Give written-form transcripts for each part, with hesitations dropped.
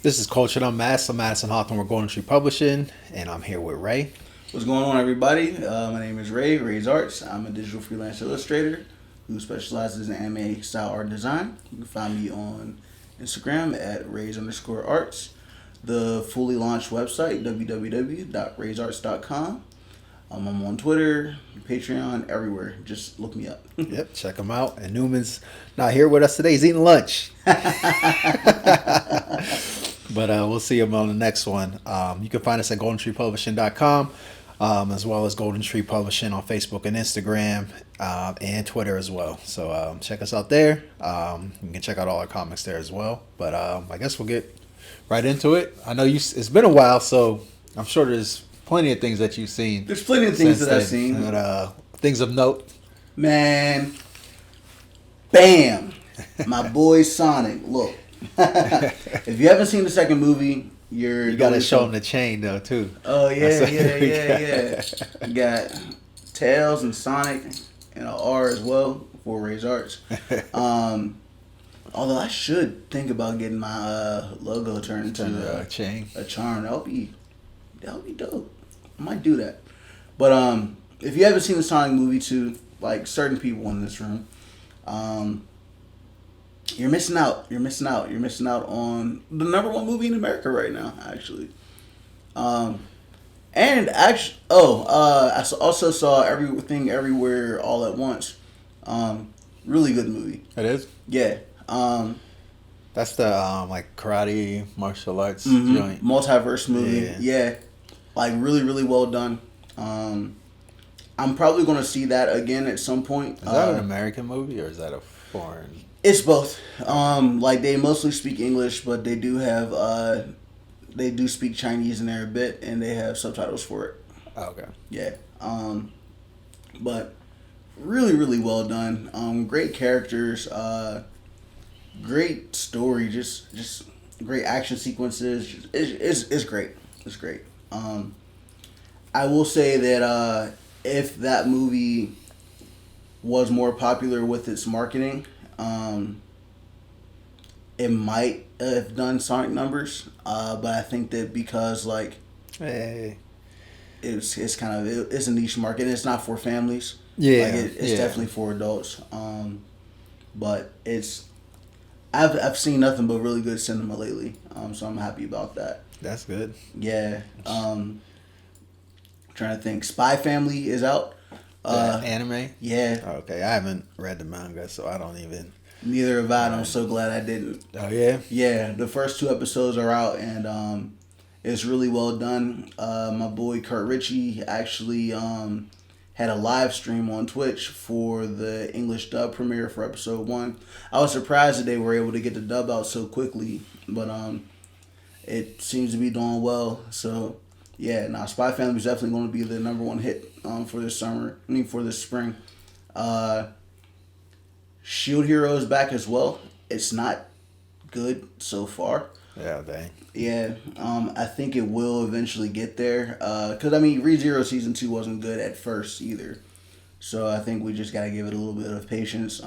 This is Culture Unmasked. I'm Madison Hawthorne with Golden Tree Publishing, and I'm here with Ray. What's going on, everybody? My name is Ray, Ray's Arts. I'm a digital freelance illustrator who specializes in anime style art design. You can find me on Instagram at Rays_arts. The fully launched website, www.raysarts.com. I'm on Twitter, Patreon, everywhere. Just look me up. Yep, check him out. And Newman's not here with us today. He's eating lunch. But we'll see him on the next one. You can find us at goldentreepublishing.com, as well as Golden Tree Publishing on Facebook and Instagram, and Twitter as well. So check us out there. You can check out all our comics there as well. But I guess we'll get right into it. I know it's been a while, so I'm sure there's plenty of things that you've seen. There's plenty of things that I've seen. But, things of note. Man, bam! My boy Sonic. Look, if you haven't seen the second movie, you gotta show him the chain though too. Oh yeah. You got Tails and Sonic and an R as well for Ray's Arts. Although I should think about getting my logo turned into a chain, a charm. That would be dope. I might do that. But if you haven't seen the Sonic movie too, like certain people in this room, you're missing out. You're missing out on the #1 movie in America right now, actually. I also saw Everything Everywhere All at Once. Really good movie. It is? Yeah. That's the like karate martial arts joint. Multiverse movie. Yeah. Like really, really well done. I'm probably gonna see that again at some point. Is that an American movie or is that a foreign? It's both. Like they mostly speak English, but they do have they do speak Chinese in there a bit, and they have subtitles for it. Oh, okay. Yeah. But really, really well done. Great characters. Great story. Just great action sequences. It's great. It's great. I will say that if that movie was more popular with its marketing, it might have done Sonic numbers. But I think that because like it's a niche market. It's not for families. Yeah, like it's definitely for adults. But I've seen nothing but really good cinema lately. So I'm happy about that. That's good. Yeah. Trying to think. Spy Family is out. Anime? Yeah. Okay, I haven't read the manga, so I don't even. Neither have I. I'm so glad I didn't. Oh yeah. Yeah, the first 2 episodes are out, and it's really well done. My boy Kurt Ritchie actually had a live stream on Twitch for the English dub premiere for episode 1. I was surprised that they were able to get the dub out so quickly, but it seems to be doing well. So yeah, now Spy Family is definitely going to be the #1 hit for this summer. For this spring. Shield Hero is back as well. It's not good so far. Yeah, dang. Yeah, I think it will eventually get there. Because, ReZero Season 2 wasn't good at first either. So I think we just got to give it a little bit of patience.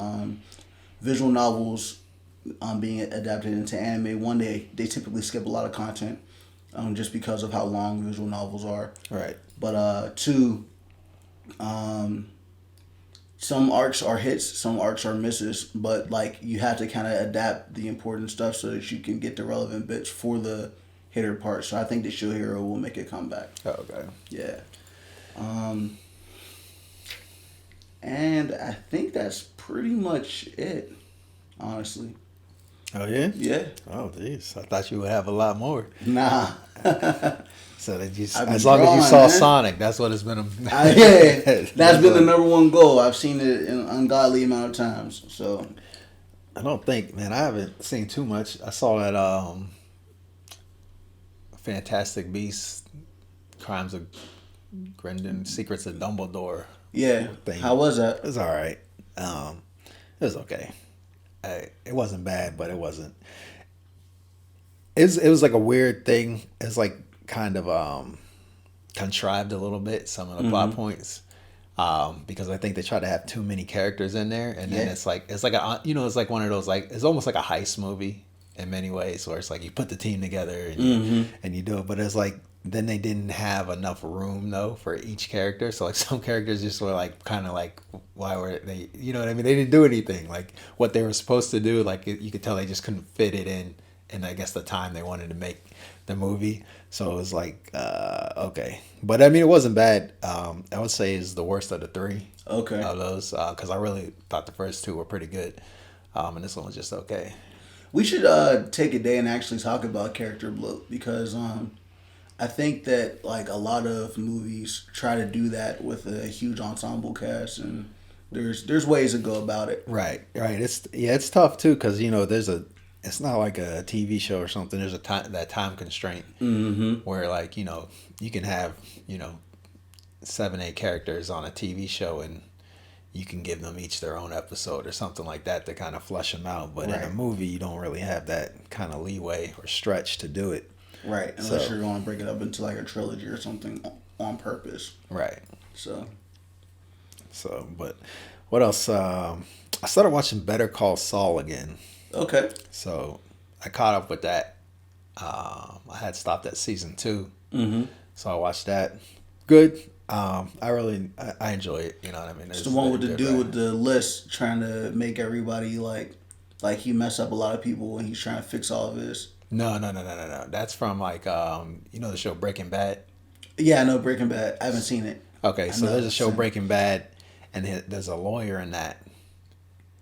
Visual novels being adapted into anime, one, they typically skip a lot of content just because of how long visual novels are. Right. But, 2, some arcs are hits, some arcs are misses, but like you have to kind of adapt the important stuff so that you can get the relevant bits for the hitter part. So I think the Shield Hero will make a comeback. Oh, okay. Yeah. And I think that's pretty much it, honestly. Oh yeah. Yeah. Oh jeez, I thought you would have a lot more. Nah. So that as long as you saw Sonic, that's what it's been. That's been the #1 goal. I've seen it an ungodly amount of times. So I don't think, man, I haven't seen too much. I saw that Fantastic Beasts, Crimes of Grindelwald, Secrets of Dumbledore. Yeah. Thing. How was that? It was all right. It was okay. It wasn't bad, but it wasn't. It was like a weird thing. It's like kind of contrived a little bit, some of the plot points, because I think they try to have too many characters in there, and then it's like it's like one of those, like, it's almost like a heist movie. in many ways, where it's like you put the team together and Mm-hmm. and you do it. But it's like then they didn't have enough room though for each character. So like some characters just were like kind of like why were they? You know what I mean? They didn't do anything like what they were supposed to do. Like you could tell they just couldn't fit it in. And I guess the time they wanted to make the movie, so it was like okay, but I mean it wasn't bad. I would say is the worst of the three. Okay. Of those, because I really thought the first two were pretty good, and this one was just okay. We should take a day and actually talk about character bloat because I think that like a lot of movies try to do that with a huge ensemble cast, and there's ways to go about it. Right, right. It's tough too because it's not like a TV show or something. There's a time constraint where like you can have 7-8 characters on a TV show and you can give them each their own episode or something like that to kind of flush them out. But in a movie, you don't really have that kind of leeway or stretch to do it. Right, unless you're going to break it up into like a trilogy or something on purpose. Right. So, but what else? I started watching Better Call Saul again. okay. So I caught up with that. I had stopped at season 2. So I watched that. Good. I enjoy it. You know what I mean? It's the one with the dude with the list trying to make everybody like he messed up a lot of people and he's trying to fix all of this. No. That's from like the show Breaking Bad. Yeah, I know Breaking Bad. I haven't seen it. Okay, so there's a show Breaking Bad, and there's a lawyer in that,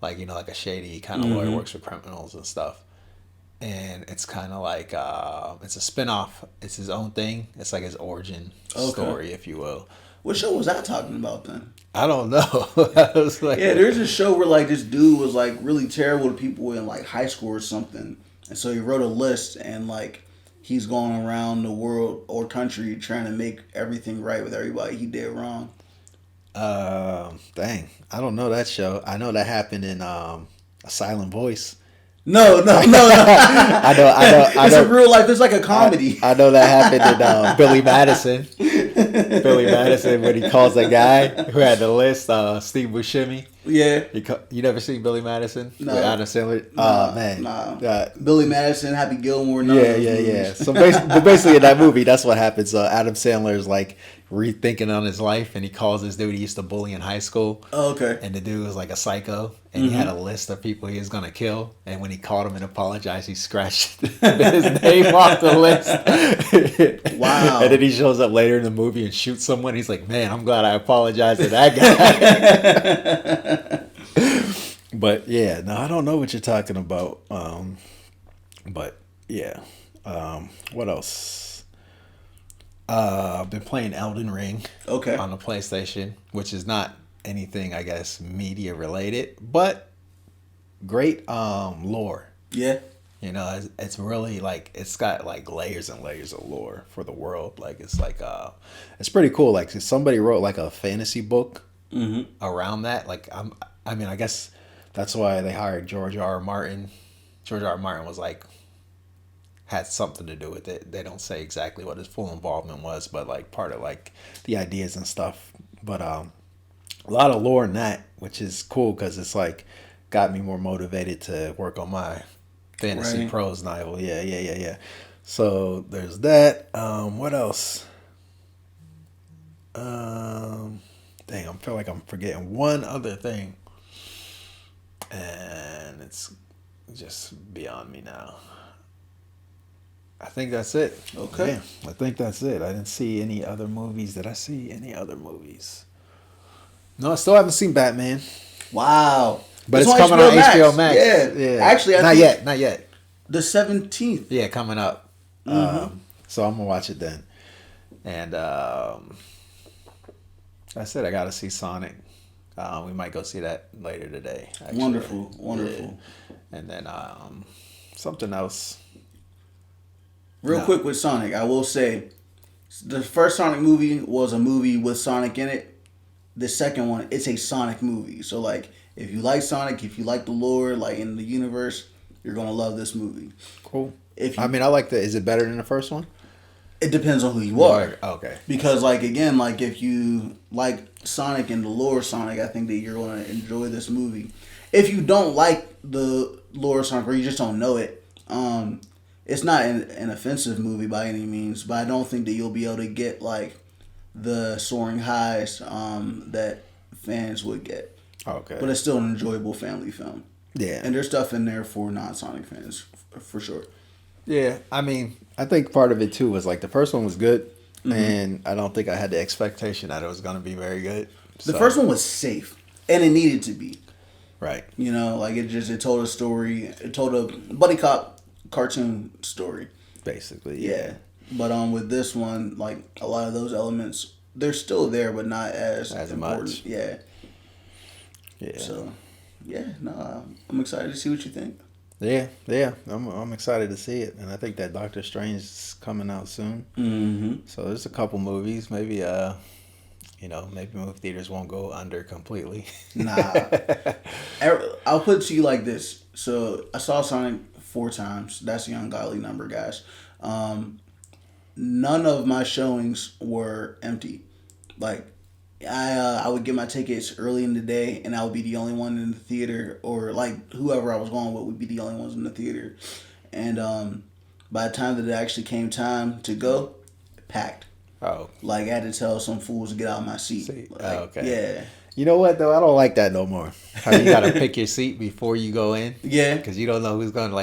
like like a shady kind of lawyer, works with criminals and stuff, and it's kind of like it's a spinoff. It's his own thing. It's like his origin story, if you will. What show was that talking about then? I don't know. I was like, yeah, there's a show where like this dude was like really terrible to people in like high school or something, and so he wrote a list and like he's going around the world or country trying to make everything right with everybody he did wrong. Dang, I don't know that show. I know that happened in A Silent Voice. No. I know. It's a real life. It's like a comedy. I know that happened in Billy Madison. Billy Madison, when he calls that guy who had the list, Steve Buscemi. Yeah. You never seen Billy Madison? No. With Adam Sandler? Nah, man. Nah. Billy Madison, Happy Gilmore. Yeah. So basically in that movie, that's what happens. Adam Sandler is like rethinking on his life, and he calls this dude he used to bully in high school. Oh, okay. And the dude was like a psycho, and he had a list of people he was gonna kill. And when he called him and apologized, he scratched his name off the list. Wow. And then he shows up later in the movie and shoots someone. He's like, "Man, I'm glad I apologized to that guy." But yeah, no, I don't know what you're talking about. But yeah, what else? I've been playing Elden Ring on the PlayStation, which is not anything, I guess, media related, but great lore. Yeah. It's really like it's got like layers and layers of lore for the world. Like it's like it's pretty cool. Like somebody wrote like a fantasy book around that. Like I guess that's why they hired George R. R. Martin. George R. R. Martin was like had something to do with it. They don't say exactly what his full involvement was, but like part of like the ideas and stuff. But a lot of lore in that, which is cool because it's like got me more motivated to work on my fantasy prose novel. Yeah. So there's that. What else? Dang, I feel like I'm forgetting one other thing, and it's just beyond me now. I think that's it. Okay. Yeah, I think that's it. I didn't see any other movies. Did I see any other movies? No, I still haven't seen Batman. Wow. But it's coming on HBO Max. Yeah. Actually, not yet. The 17th. Yeah, coming up. So I'm going to watch it then. And that's it. I got to see Sonic. We might go see that later today. Actually. Wonderful. Yeah. And then something else. Real quick with Sonic, I will say, the first Sonic movie was a movie with Sonic in it. The second one, it's a Sonic movie. So, like, if you like Sonic, if you like the lore, like, in the universe, you're going to love this movie. Cool. I like is it better than the first one? It depends on who you are. Okay. Because, like, again, like, if you like Sonic and the lore of Sonic, I think that you're going to enjoy this movie. If you don't like the lore of Sonic or you just don't know it, It's not an offensive movie by any means, but I don't think that you'll be able to get like the soaring highs that fans would get. Okay. But it's still an enjoyable family film. Yeah. And there's stuff in there for non-Sonic fans, for sure. Yeah, I mean, I think part of it too was like the first one was good, and I don't think I had the expectation that it was going to be very good. The first one was safe, and it needed to be. Right. You know, like it told a story. It told a buddy cop cartoon story. Basically, Yeah. But with this one, like a lot of those elements, they're still there, but not as important. much. Yeah. Yeah. So, yeah, no, I'm excited to see what you think. Yeah. I'm excited to see it, and I think that Doctor Strange is coming out soon. Mm-hmm. So there's a couple movies. Maybe maybe movie theaters won't go under completely. Nah. I'll put it to you like this. So I saw Sonic 4 times. That's the ungodly number, guys. None of my showings were empty. Like, I would get my tickets early in the day, and I would be the only one in the theater, or like whoever I was going with would be the only ones in the theater. And by the time that it actually came time to go, packed. Oh. Like, I had to tell some fools to get out of my seat. Like, okay. Yeah. You know what though? I don't like that no more. How you gotta pick your seat before you go in. Yeah. Because you don't know who's gonna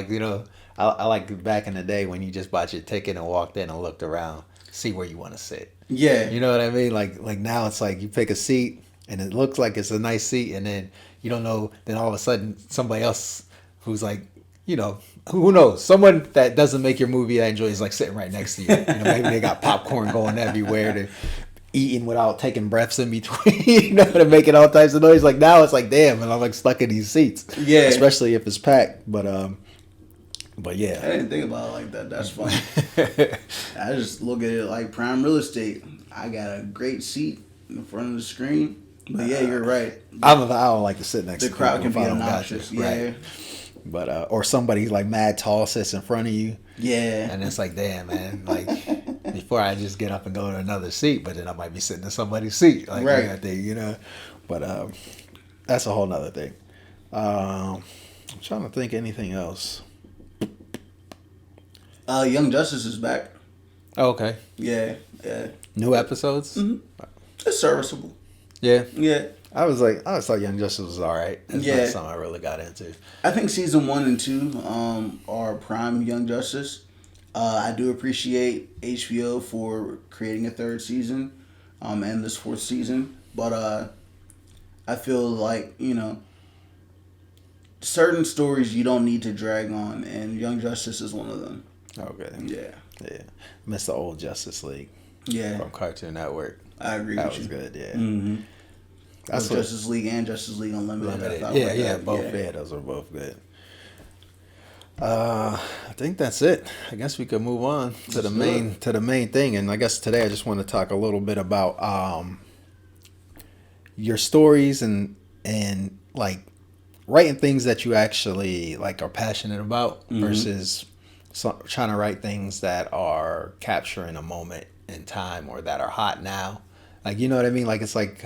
I like back in the day when you just bought your ticket and walked in and looked around, see where you want to sit. Yeah. You know what I mean? Like now it's like you pick a seat and it looks like it's a nice seat, and then you don't know. Then all of a sudden somebody else who's like, who knows? Someone that doesn't make your movie that enjoy is like sitting right next to you. Maybe they got popcorn going everywhere. They're eating without taking breaths in between. They're making all types of noise. Like now it's like, damn, and I'm like stuck in these seats. Yeah. Especially if it's packed. But yeah. I didn't think about it like that. That's funny. I just look at it like prime real estate. I got a great seat in front of the screen. But yeah, you're right. I don't like to sit next to the crowd people can if be I don't got obnoxious. to. Yeah. Right. But or somebody like mad tall sits in front of you. Yeah. And it's like, damn, man. Like before I just get up and go to another seat, but then I might be sitting in somebody's seat. Like right. That thing, But that's a whole nother thing. I'm trying to think anything else. Young Justice is back. Oh, okay. Yeah. New episodes? Mm-hmm. It's serviceable. Yeah. Yeah. I thought Young Justice was alright. It's not something I really got into. I think season 1 and 2 are prime Young Justice. I do appreciate HBO for creating a 3rd season and this 4th season. But I feel like, certain stories you don't need to drag on, and Young Justice is one of them. Okay. Yeah. Yeah. Miss the old Justice League. Yeah. From Cartoon Network. I agree that with you. That was good, yeah. Mm-hmm. That's Justice League and Justice League Unlimited. Both. Yeah, those are both good. I think that's it. I guess we could move on to the main thing, and I guess today I just want to talk a little bit about your stories and like writing things that you actually like are passionate about versus trying to write things that are capturing a moment in time or that are hot now. Like, you know what I mean? Like it's like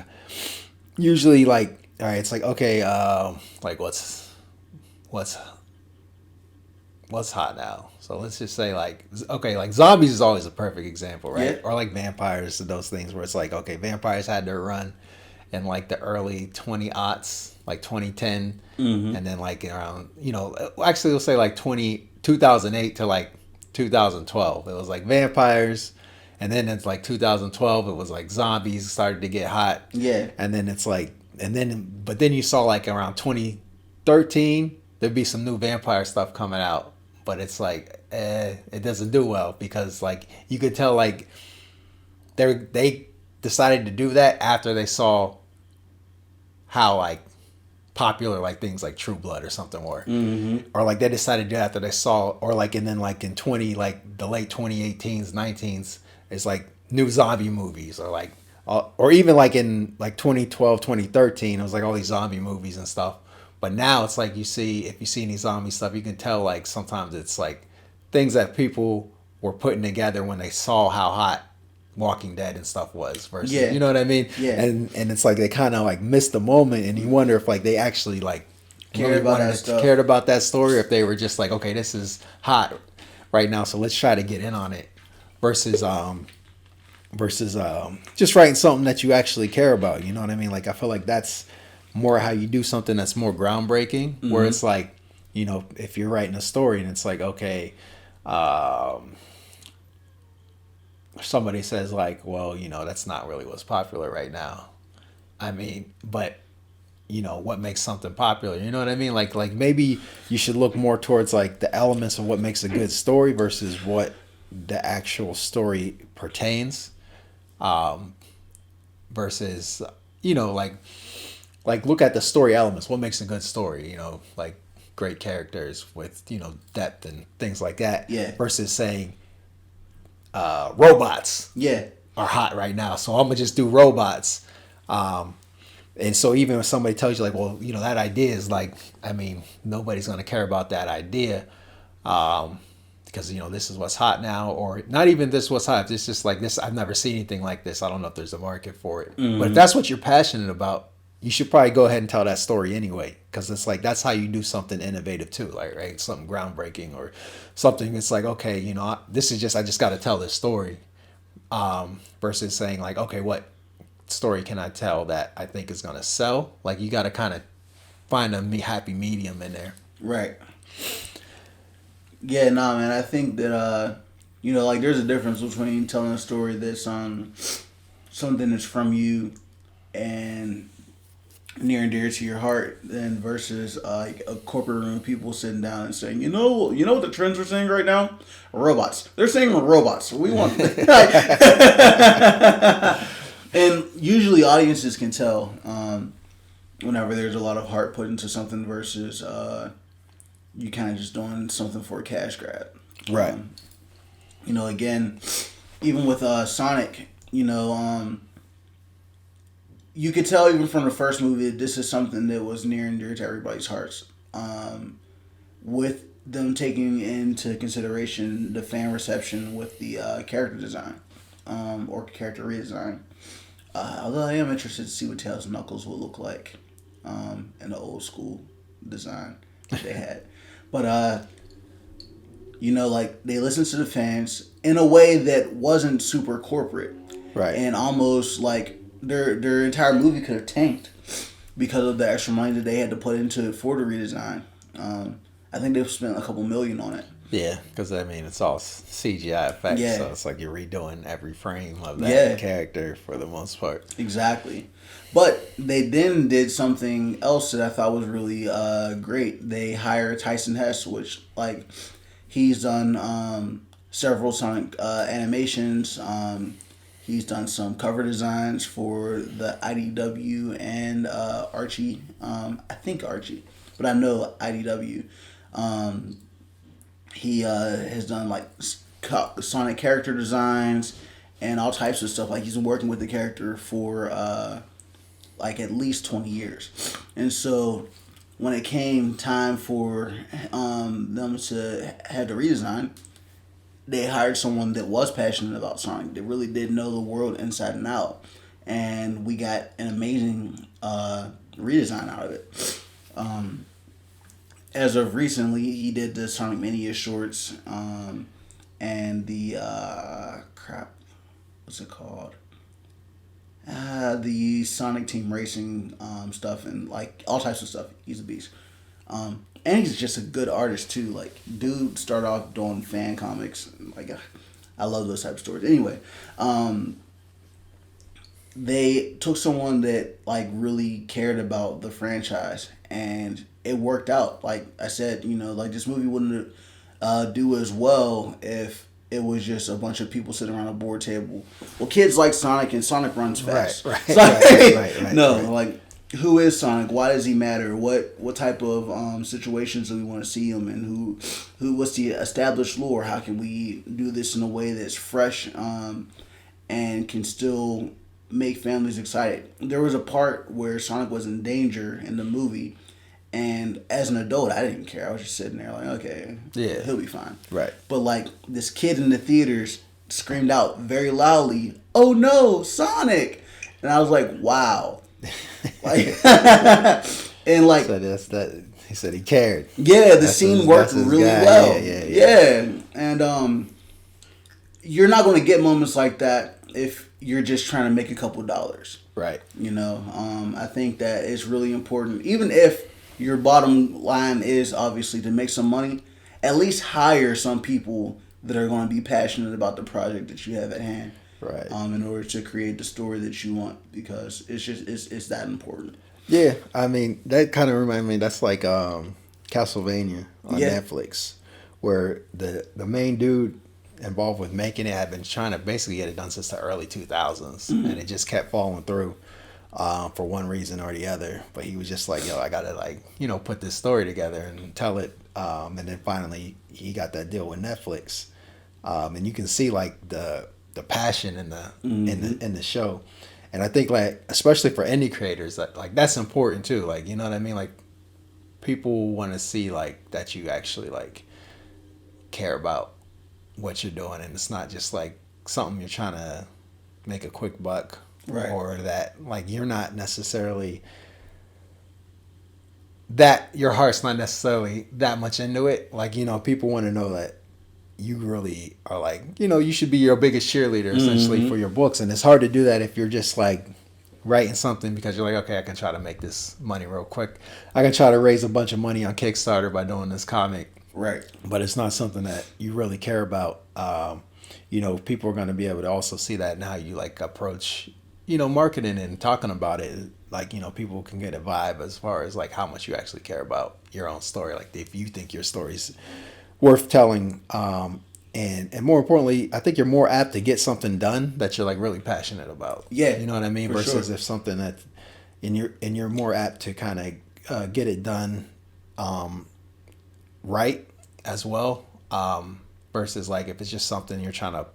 usually like, all right, it's like, okay, like what's hot now? So let's just say like, okay, like zombies is always a perfect example, right? Yeah. Or like vampires and those things where it's like, okay, vampires had their run in like the early 20-aughts, like 2010, and then like around, actually we'll say like 2008 to like 2012. It was like vampires. And then it's like 2012, it was like zombies started to get hot. Yeah. And then it's like, but then you saw like around 2013, there'd be some new vampire stuff coming out. But it's like, it doesn't do well because like you could tell like they decided to do that after they saw how like popular like things like True Blood or something were. Or like they decided to do it after they saw, or like, and then like in the late 2018s, 19s, it's like new zombie movies or like, or even like in like 2012, 2013, it was like all these zombie movies and stuff. But now it's like if you see any zombie stuff, you can tell like sometimes it's like things that people were putting together when they saw how hot Walking Dead and stuff was versus, you know what I mean? Yeah. And it's like they kind of like missed the moment, and you wonder if like they actually like cared about that stuff. cared about that story, or if they were just like, okay, this is hot right now, so let's try to get in on it, versus just writing something that you actually care about. You know what I mean? Like, I feel like that's more how you do something that's more groundbreaking, Mm-hmm. where it's like, you know, if you're writing a story and it's like, okay, somebody says like, well, you know, that's not really what's popular right now. I mean, but you know, what makes something popular? You know what I mean? Like maybe you should look more towards like the elements of what makes a good story versus what the actual story pertains. Versus, you know, like look at the story elements. What makes a good story? You know, like great characters with, you know, depth and things like that. Yeah. Versus saying robots Yeah. are hot right now, so I'm gonna just do robots. And so even if somebody tells you like, well, you know, that idea is like, I mean, nobody's gonna care about that idea, because you know this is what's hot now, or not even this what's hot. It's just like this. I've never seen anything like this. I don't know if there's a market for it. But if that's what you're passionate about, you should probably go ahead and tell that story anyway, because it's like that's how you do something innovative too, like right, something groundbreaking or something. It's like, okay, you know, this is just I just got to tell this story, versus saying like, okay, what story can I tell that I think is gonna sell? Like you got to kind of find a happy medium in there. Right. Yeah, nah, man. I think that you know, like there's a difference between telling a story that's something that's from you and near and dear to your heart, than versus like a corporate room, people sitting down and saying, you know what the trends are saying right now? Robots. They're saying robots. We want, and usually audiences can tell whenever there's a lot of heart put into something versus you kind of just doing something for a cash grab. Right. You know, again, even with Sonic, you know, you could tell even from the first movie that this is something that was near and dear to everybody's hearts. With them taking into consideration the fan reception with the character design or character redesign. Although I am interested to see what Tails and Knuckles will look like in the old school design that they had. But, you know, like, they listened to the fans in a way that wasn't super corporate. Right. And almost, like, their entire movie could have tanked because of the extra money that they had to put into it for the redesign. I think they've spent a couple million on it. Yeah, because, I mean, it's all CGI effects, Yeah. so it's like you're redoing every frame of that character for the most part. Exactly. But they then did something else that I thought was really great. They hired Tyson Hess, which, like, he's done several Sonic animations. He's done some cover designs for the IDW and Archie. I think Archie, but I know IDW. He has done like Sonic character designs and all types of stuff. Like he's been working with the character for like at least 20 years. And so when it came time for them to have the redesign, they hired someone that was passionate about Sonic, that really did know the world inside and out. And we got an amazing redesign out of it. As of recently, he did the Sonic Mania shorts and the what's it called? The Sonic Team Racing stuff and like all types of stuff. He's a beast. And he's just a good artist too. Like, dude started off doing fan comics. Like, I love those type of stories. Anyway, they took someone that like really cared about the franchise, and it worked out. Like I said, you know, like this movie wouldn't do as well if it was just a bunch of people sitting around a board table. Well, kids like Sonic, and Sonic runs fast. Right. No, like, who is Sonic? Why does he matter? What type of situations do we want to see him in? Who? What's the established lore? How can we do this in a way that's fresh and can still make families excited? There was a part where Sonic was in danger in the movie, and as an adult, I didn't care. I was just sitting there like, okay, yeah, he'll be fine. Right. But like this kid in the theaters screamed out very loudly, "Oh no, Sonic!" And I was like, wow. Like, And like, So that's that. He said he cared. yeah, the That's scene his, worked that's his really guy. well. Yeah. And you're not going to get moments like that if you're just trying to make a couple dollars. Right. You know, I think that it's really important. Even if your bottom line is obviously to make some money, at least hire some people that are going to be passionate about the project that you have at hand. Right. In order to create the story that you want, because it's that important. Yeah, I mean that kind of reminds me. That's like Castlevania on Netflix, where the main dude involved with making it had been trying to basically get it done since the early 2000s, and it just kept falling through for one reason or the other. But he was just like, "Yo, I gotta put this story together and tell it." And then finally, he got that deal with Netflix, and you can see like the passion in the in the show. And I think like especially for indie creators, like that's important too. Like, you know what I mean? Like people want to see like that you actually like care about what you're doing, and it's not just like something you're trying to make a quick buck, Right. or that like you're not necessarily that your heart's not necessarily that much into it. Like, people want to know that you really are like, you should be your biggest cheerleader essentially for your books. And it's hard to do that if you're just like writing something because you're like, okay, I can try to make this money real quick. I can try to raise a bunch of money on Kickstarter by doing this comic. Right. But it's not something that you really care about. People are going to be able to also see that in how you like approach, marketing and talking about it. Like, people can get a vibe as far as like how much you actually care about your own story. Like if you think your story's worth telling, and more importantly, I think you're more apt to get something done that you're like really passionate about. Yeah, you know what I mean. Versus if something that, and you're more apt to kind of get it done, right as well. Versus like if it's just something you're trying to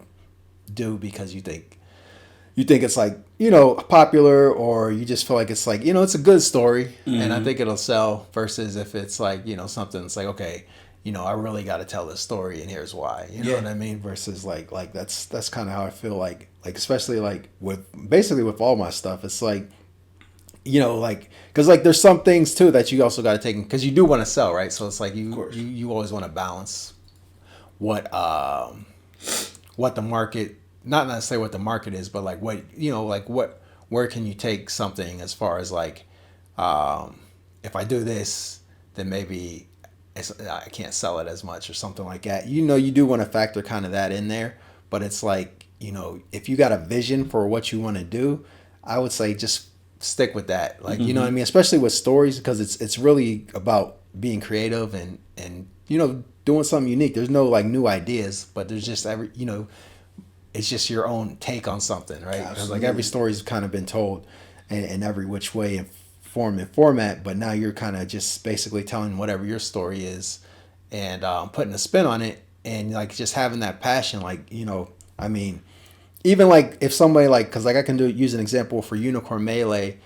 do because you think it's like popular, or you just feel like it's like it's a good story and I think it'll sell. Versus if it's like something that's like, okay, I really got to tell this story and here's why. You know what I mean? Versus like that's kind of how I feel like especially like with basically with all my stuff. It's like like because like there's some things too that you also got to take because you do want to sell, right? So it's like you always want to balance what the market, not necessarily what the market is, but like what like where can you take something as far as like if I do this, then maybe I can't sell it as much or something like that. You do want to factor kind of that in there, but it's like if you got a vision for what you want to do, I would say just stick with that. Like you know what I mean, especially with stories, because it's really about being creative and doing something unique. There's no like new ideas, but there's just it's just your own take on something, right? Because like every story's kind of been told in every which way and form and format, but now you're kind of just basically telling whatever your story is and putting a spin on it, and like just having that passion. Like I mean, even like if somebody like, because like I can use an example for Unicorn Melee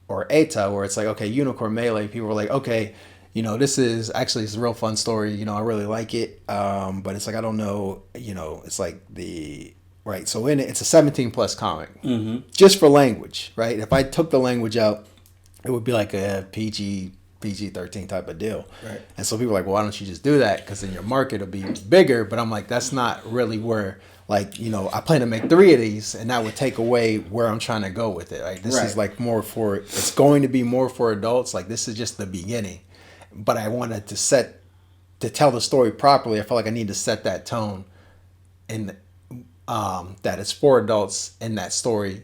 or ETA, where it's like, okay, Unicorn Melee, people are like, okay, this is actually, it's a real fun story. I really like it. But it's like, I don't know, it's like right. So in it, it's a 17 plus comic just for language, right? If I took the language out, it would be like a PG-13 type of deal. Right. And so people are like, well, why don't you just do that? Because then your market will be bigger. But I'm like, that's not really where, like, I plan to make 3 of these, and that would take away where I'm trying to go with it. Right. This is like more for, it's going to be more for adults. Like this is just the beginning. But I wanted to tell the story properly. I felt like I need to set that tone in that it's for adults in that story,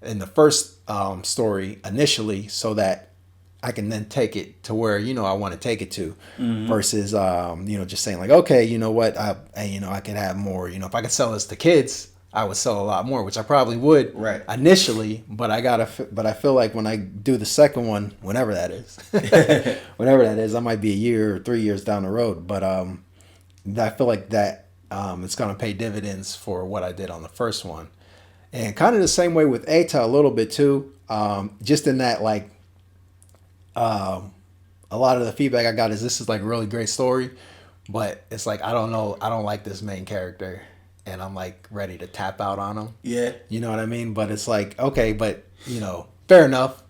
in the first story initially, so that I can then take it to where I want to take it to, versus just saying like, okay, you know what, I could have more. If I could sell this to kids, I would sell a lot more, which I probably would initially. But I feel like when I do the second one, whenever that is, I might be a year or 3 years down the road. But I feel like that it's gonna pay dividends for what I did on the first one, and kind of the same way with ETA a little bit too. Just in that like. A lot of the feedback I got is this is like a really great story, but it's like I don't know, I don't like this main character, and I'm like ready to tap out on him. Yeah. You know what I mean? But it's like, okay, but fair enough.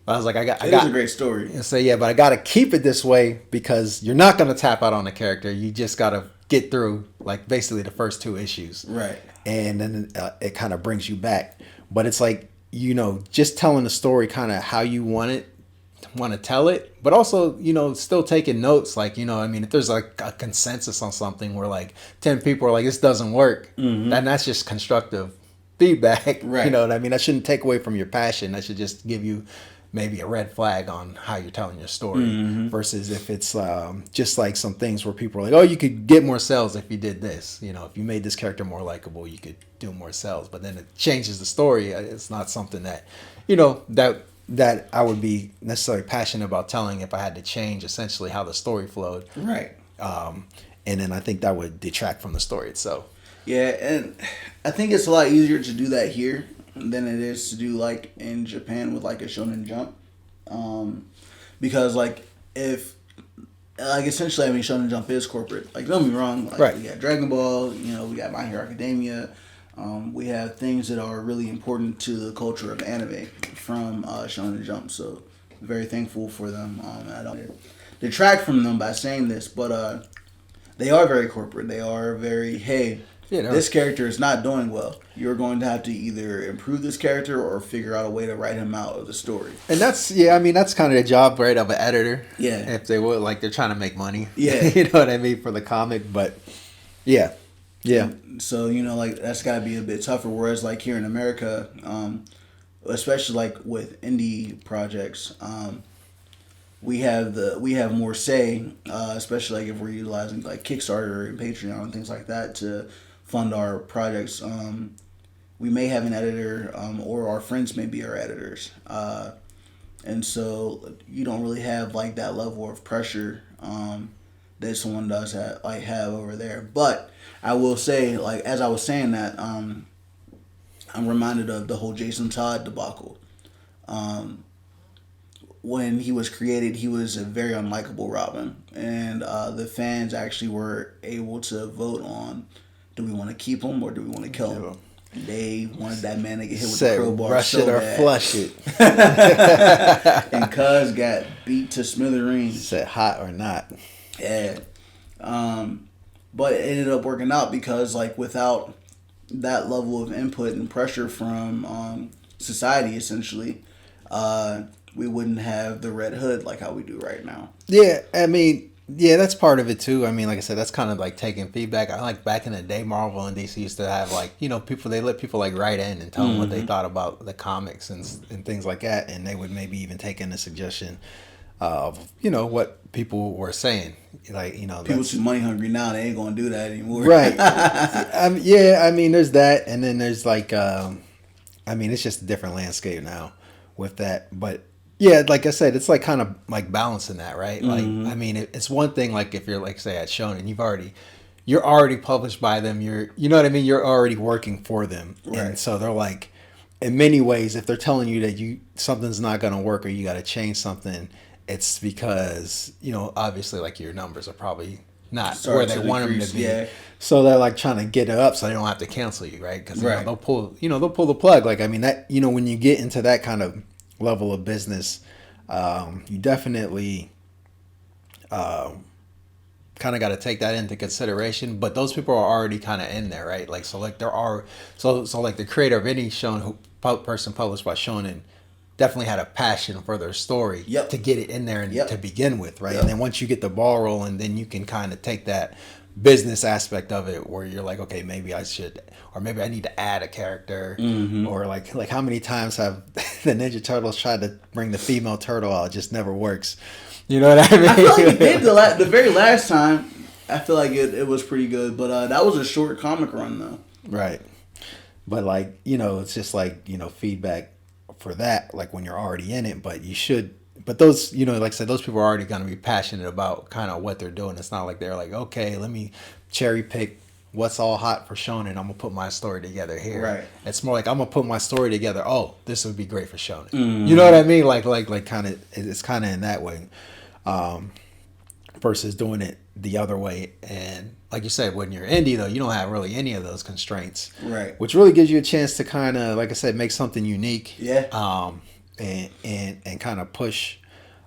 I was like, I It got is a great story. and say, yeah, but I got to keep it this way because you're not going to tap out on the character. You just got to get through like basically the first 2 issues, Right. and then it kind of brings you back. But it's like, you know, just telling the story kind of how you want to tell it, but also, you know, still taking notes. Like, you know, I mean, if there's like a consensus on something where like 10 people are like, this doesn't work, then that's just constructive feedback. Right. You know what I mean? That shouldn't take away from your passion. That should just give you maybe a red flag on how you're telling your story, versus if it's just like some things where people are like, oh, you could get more sales if you did this. You know, if you made this character more likable, you could do more sales. But then it changes the story. It's not something that, you know, that I would be necessarily passionate about telling if I had to change essentially how the story flowed. Right. And then I think that would detract from the story itself. Yeah, and I think it's a lot easier to do that here than it is to do like in Japan with like a Shonen Jump, because like if like essentially, I mean, Shonen Jump is corporate. Like, don't get me wrong, like Right. we got Dragon Ball, you know, we got My Hero Academia. We have things that are really important to the culture of anime from Shonen Jump. So very thankful for them. I don't detract from them by saying this, but they are very corporate. They are very, hey, this character is not doing well. You're going to have to either improve this character or figure out a way to write him out of the story. And that's, yeah, I mean, that's kind of the job, right, of an editor. Yeah. If they would, like, they're trying to make money. Yeah. You know what I mean, for the comic. But, yeah. Yeah. So, you know, like, that's got to be a bit tougher. Whereas, like, here in America, especially, like, with indie projects, we have more say, especially, like, if we're utilizing, like, Kickstarter and Patreon and things like that to fund our projects. We may have an editor, or our friends may be our editors. And so you don't really have, like, that level of pressure that someone does have over there. But I will say, like, as I was saying that, I'm reminded of the whole Jason Todd debacle. When he was created, he was a very unlikable Robin. And the fans actually were able to vote on, do we want to keep him or do we want to kill him? They wanted that man to get hit with the crowbar rush so it or bad. flush it. And Cuz got beat to smithereens. Said hot or not. Yeah. But it ended up working out because, like, without that level of input and pressure from society, essentially, we wouldn't have the Red Hood like how we do right now. Yeah, I mean, yeah, that's part of it too. I mean, like I said, that's kind of like taking feedback. I like back in the day, Marvel and DC used to have, like, you know, they let people like write in and tell them what they thought about the comics and things like that, and they would maybe even take in a suggestion of, you know, what people were saying. Like, you know, People too money hungry now; they ain't gonna do that anymore. Right. Yeah, I mean, there's that, and then there's like, I mean, it's just a different landscape now with that, but. Yeah, like I said, it's like kind of like balancing that, right? Like, I mean, it's one thing, like, if you're, like, say at Shonen, you're already published by them. You know what I mean? You're already working for them, Right. and so they're like, in many ways, if they're telling you that something's not going to work or you got to change something, it's because, you know, obviously, like, your numbers are probably not where they want them to be. Yeah. So they're like trying to get it up so they don't have to cancel you, right? Because Right. they'll pull the plug. Like, I mean, that, you know, when you get into that kind of level of business, you definitely kind of got to take that into consideration. But those people are already kind of in there, right? Like, so like so like the creator of any person published by Shonen definitely had a passion for their story to get it in there and to begin with, right? And then once you get the ball rolling, then you can kind of take that business aspect of it where you're like, okay, maybe I should, or maybe I need to add a character, or like how many times have the Ninja Turtles tried to bring the female turtle out? It just never works. You know what I mean? I feel like they did the very last time. I feel like it was pretty good, but that was a short comic run though. Right. But, like, you know, it's just like, you know, feedback for that, like when you're already in it, but those, you know, like I said, those people are already going to be passionate about kind of what they're doing. It's not like they're like, okay, let me cherry pick what's all hot for Shonen. I'm going to put my story together here. Right. It's more like, I'm going to put my story together. Oh, this would be great for Shonen. You know what I mean? Like kind of, it's kind of in that way, versus doing it the other way. And like you said, when you're indie though, you don't have really any of those constraints. Right. Which really gives you a chance to kind of, like I said, make something unique. Yeah. and kind of push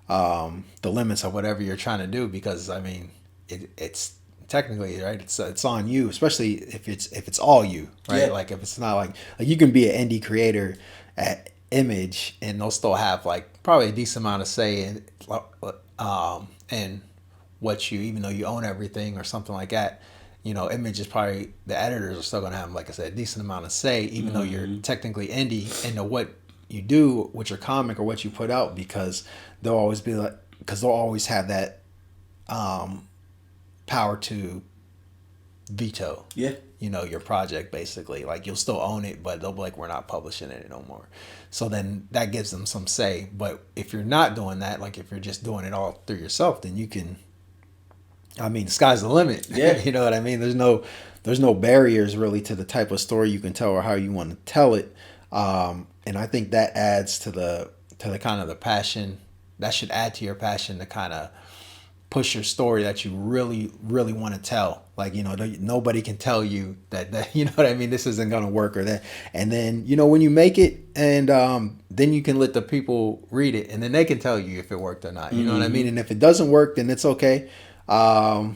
the limits of whatever you're trying to do, because I mean it's technically, right, it's on you, especially if it's all you, right? Yeah. Like if it's not like you can be an indie creator at Image and they'll still have like probably a decent amount of say in what you, even though you own everything or something like that. Image is probably, the editors are still going to have, like I said, a decent amount of say, even though you're technically indie into what you do with your comic or what you put out, because they'll always be like, because they'll always have that power to veto. Yeah. Your project, basically. Like, you'll still own it, but they'll be like, we're not publishing it no more. So then that gives them some say. But if you're not doing that, like if you're just doing it all through yourself, then you can, I mean, the sky's the limit. Yeah. You know what I mean? There's no barriers really to the type of story you can tell or how you want to tell it. And I think that adds to the kind of the passion. That should add to your passion to kind of push your story that you really, really want to tell. Like, nobody can tell you that you know what I mean, this isn't going to work or that. And then, when you make it, and then you can let the people read it, and then they can tell you if it worked or not. You know what I mean? And if it doesn't work, then it's okay. The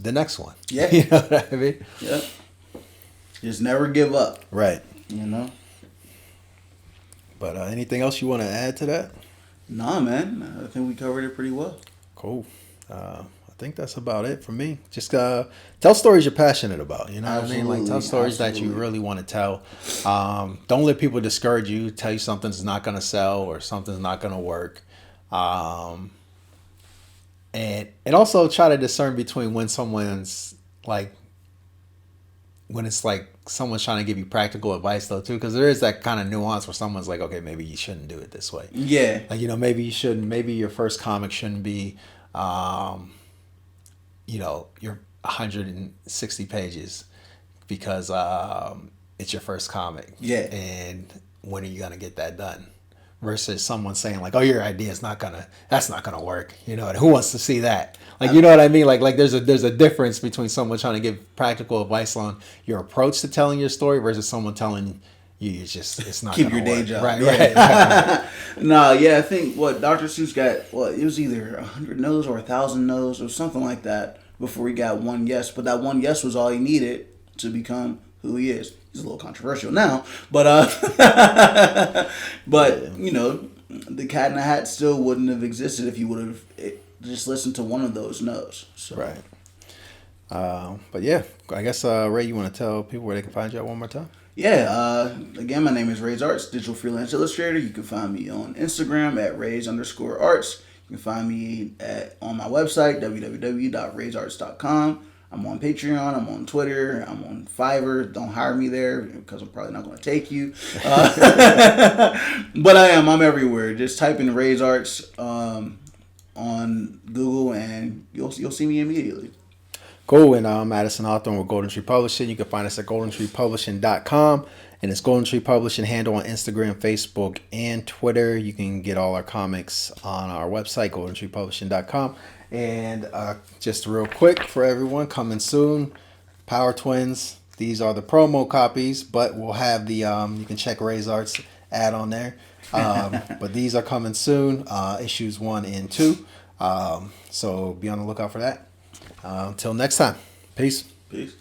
next one. Yeah. You know what I mean? Yeah. Just never give up. Right. But anything else you want to add to that? Nah, man. I think we covered it pretty well. Cool. I think that's about it for me. Just tell stories you're passionate about. You know what I mean? Like, tell stories that you really want to tell. Don't let people discourage you, tell you something's not going to sell or something's not going to work. And also try to discern between when someone's like, when it's like someone's trying to give you practical advice though too, because there is that kind of nuance where someone's like, okay, maybe you shouldn't do it this way. Yeah. Like, maybe you shouldn't. Maybe your first comic shouldn't be, your 160 pages, because it's your first comic. Yeah. And when are you gonna get that done? Versus someone saying like, oh, your idea is that's not gonna work. And who wants to see that? Like, you know what I mean? Like there's a difference between someone trying to give practical advice on your approach to telling your story versus someone telling you it's not keep gonna your day work. job. Right. No, yeah, I think what Dr. Seuss got, it was either 100 no's or 1,000 no's or something like that before he got one yes. But that one yes was all he needed to become who he is. He's a little controversial now, but the Cat in the Hat still wouldn't have existed if you would have just listened to one of those no's. So. Right. But yeah, I guess Ray, you want to tell people where they can find you at one more time? Yeah, again, my name is Ray's Arts, digital freelance illustrator. You can find me on Instagram at Rays_arts. You can find me on my website, www.raysarts.com. I'm on Patreon, I'm on Twitter, I'm on Fiverr. Don't hire me there because I'm probably not going to take you. But I'm everywhere. Just type in Ray's Arts on Google and you'll see me immediately. Cool. And I'm Madison Hawthorne with Golden Tree Publishing. You can find us at goldentreepublishing.com, and it's Golden Tree Publishing handle on Instagram, Facebook, and Twitter. You can get all our comics on our website, goldentreepublishing.com. And just real quick for everyone, coming soon, Power Twins. These are the promo copies, but we'll have the you can check Ray's Arts ad on there. But these are coming soon, issues 1 and 2. So be on the lookout for that. Until next time, peace. Peace.